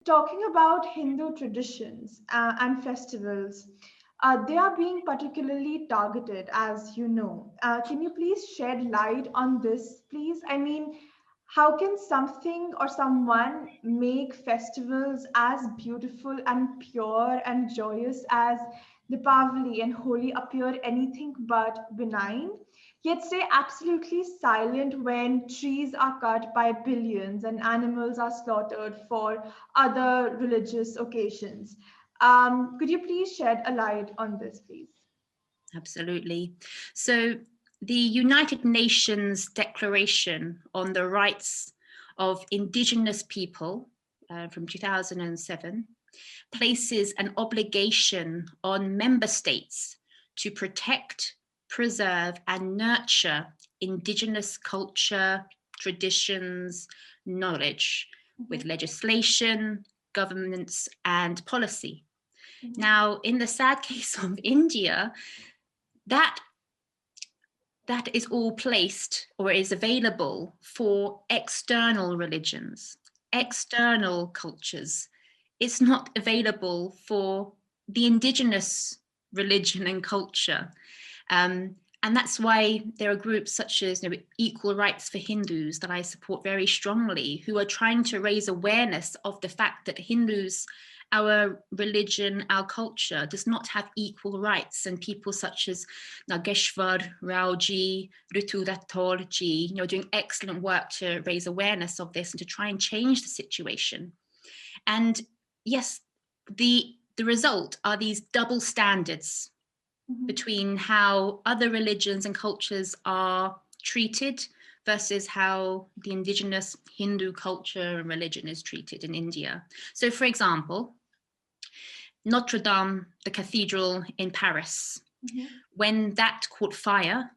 talking about Hindu traditions and festivals, they are being particularly targeted, as you know. Can you please shed light on this, please? I mean, how can something or someone make festivals as beautiful and pure and joyous as Deepavali and Holi appear anything but benign? Yet stay absolutely silent when trees are cut by billions and animals are slaughtered for other religious occasions. Could you please shed a light on this, please? Absolutely. So the United Nations Declaration on the Rights of Indigenous People from 2007 places an obligation on member states to protect, preserve, and nurture Indigenous culture, traditions, knowledge with legislation, governance, and policy. Now, in the sad case of India, that is all placed or is available for external religions, external cultures. It's not available for the indigenous religion and culture. And that's why there are groups such as Equal Rights for Hindus that I support very strongly, who are trying to raise awareness of the fact that Hindus, our religion, our culture, does not have equal rights, and people such as Nageshwar Raoji, Ritu Rathorji, doing excellent work to raise awareness of this and to try and change the situation. And yes, the result are these double standards between how other religions and cultures are treated versus how the indigenous Hindu culture and religion is treated in India. So, for example, Notre-Dame, the cathedral in Paris, when that caught fire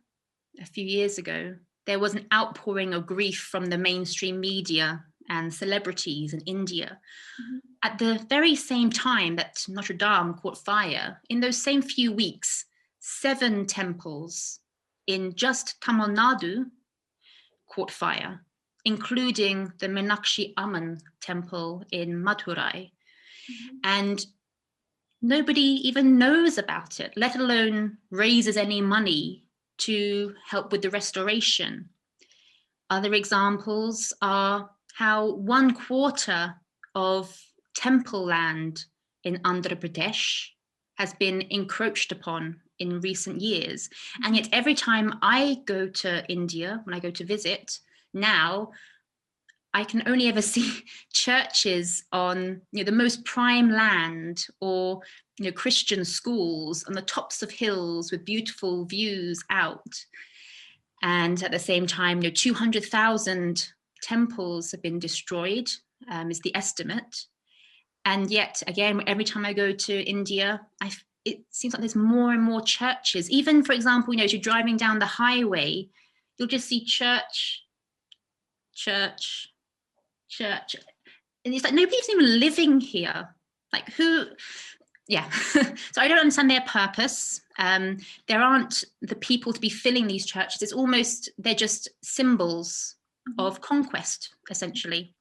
a few years ago, there was an outpouring of grief from the mainstream media and celebrities in India. At the very same time that Notre-Dame caught fire, in those same few weeks, 7 temples in just Tamil Nadu caught fire, including the Meenakshi Amman temple in Madurai. And nobody even knows about it, let alone raises any money to help with the restoration. Other examples are how 1/4 of temple land in Andhra Pradesh has been encroached upon in recent years. And yet every time I go to India, when I go to visit now, I can only ever see churches on the most prime land, or Christian schools on the tops of hills with beautiful views out. And at the same time, 200,000 temples have been destroyed, is the estimate. And yet, again, every time I go to India, it seems like there's more and more churches. Even, for example, as you're driving down the highway, you'll just see church. And it's like nobody's even living here. Like who? Yeah. So I don't understand their purpose. There aren't the people to be filling these churches. It's almost, they're just symbols of conquest, essentially.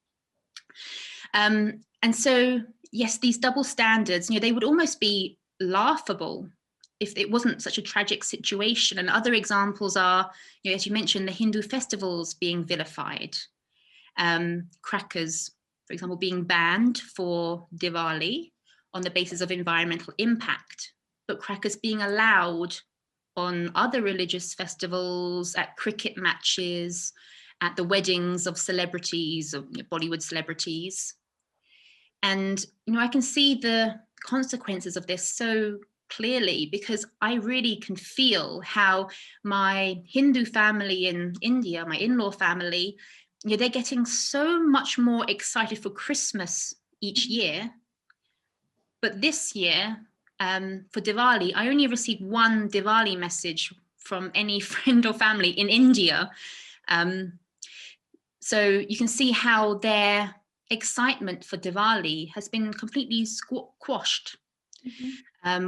And so, yes, these double standards, they would almost be laughable if it wasn't such a tragic situation. And other examples are, as you mentioned, the Hindu festivals being vilified, crackers, for example, being banned for Diwali on the basis of environmental impact, but crackers being allowed on other religious festivals, at cricket matches, at the weddings of celebrities, of Bollywood celebrities. And, I can see the consequences of this so clearly, because I really can feel how my Hindu family in India, my in-law family, they're getting so much more excited for Christmas each year. But this year, for Diwali, I only received one Diwali message from any friend or family in India. So you can see how their excitement for Diwali has been completely quashed.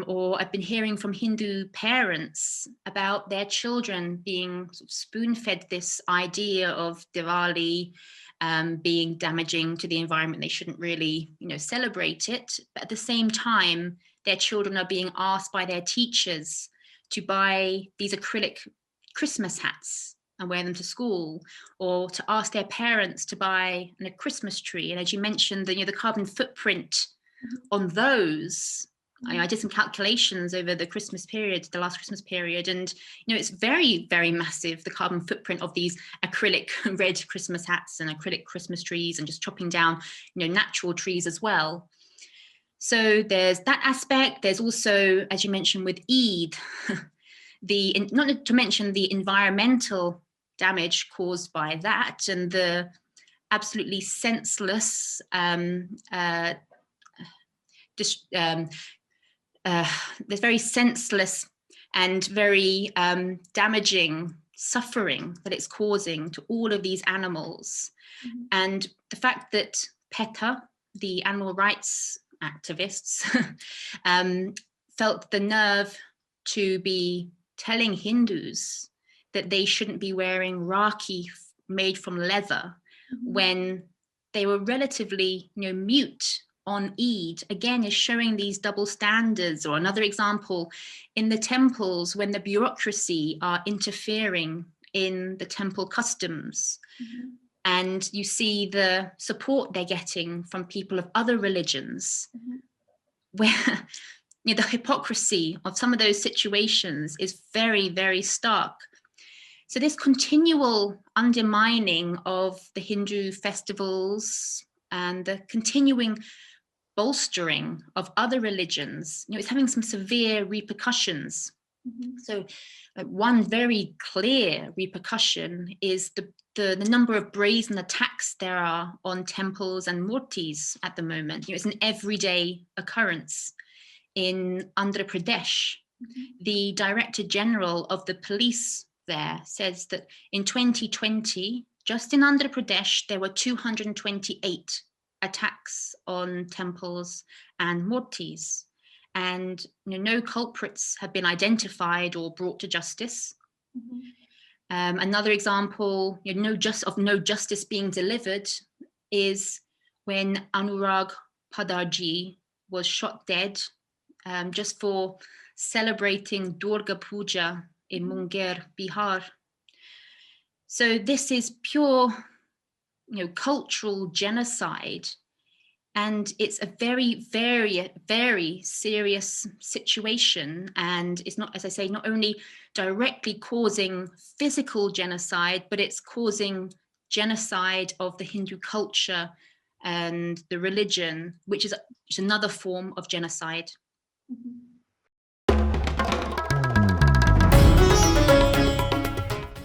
Or I've been hearing from Hindu parents about their children being sort of spoon-fed this idea of Diwali being damaging to the environment. They shouldn't really, celebrate it. But at the same time, their children are being asked by their teachers to buy these acrylic Christmas hats and wear them to school, or to ask their parents to buy a Christmas tree. And as you mentioned, the carbon footprint on those, I did some calculations over the Christmas period, the last Christmas period, and it's very, very massive, the carbon footprint of these acrylic red Christmas hats and acrylic Christmas trees, and just chopping down, natural trees as well. So there's that aspect. There's also, as you mentioned, with Eid, not to mention the environmental damage caused by that, and the absolutely senseless there's very senseless and very damaging suffering that it's causing to all of these animals. And the fact that PETA, the animal rights activists, felt the nerve to be telling Hindus that they shouldn't be wearing rakhi made from leather when they were relatively mute on Eid, again, is showing these double standards. Or another example, in the temples, when the bureaucracy are interfering in the temple customs, and you see the support they're getting from people of other religions, where the hypocrisy of some of those situations is very, very stark. So this continual undermining of the Hindu festivals and the continuing bolstering of other religions, it's having some severe repercussions. So one very clear repercussion is the number of brazen attacks there are on temples and murtis at the moment. It's an everyday occurrence. In Andhra Pradesh, the Director General of the police there says that in 2020, just in Andhra Pradesh, there were 228 attacks on temples and murtis, and no culprits have been identified or brought to justice. Another example, no justice being delivered, is when Anurag Padarji was shot dead just for celebrating Durga Puja in Munger, Bihar. So this is pure cultural genocide, and it's a very, very, very serious situation. And it's not, as I say, not only directly causing physical genocide, but it's causing genocide of the Hindu culture and the religion, which is another form of genocide.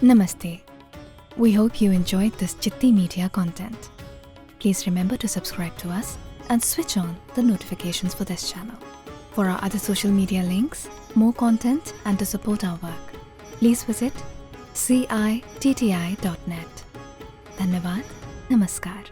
Namaste. We hope you enjoyed this Chitti Media content. Please remember to subscribe to us and switch on the notifications for this channel. For our other social media links, more content, and to support our work, please visit citti.net. Dhanyavad. Namaskar.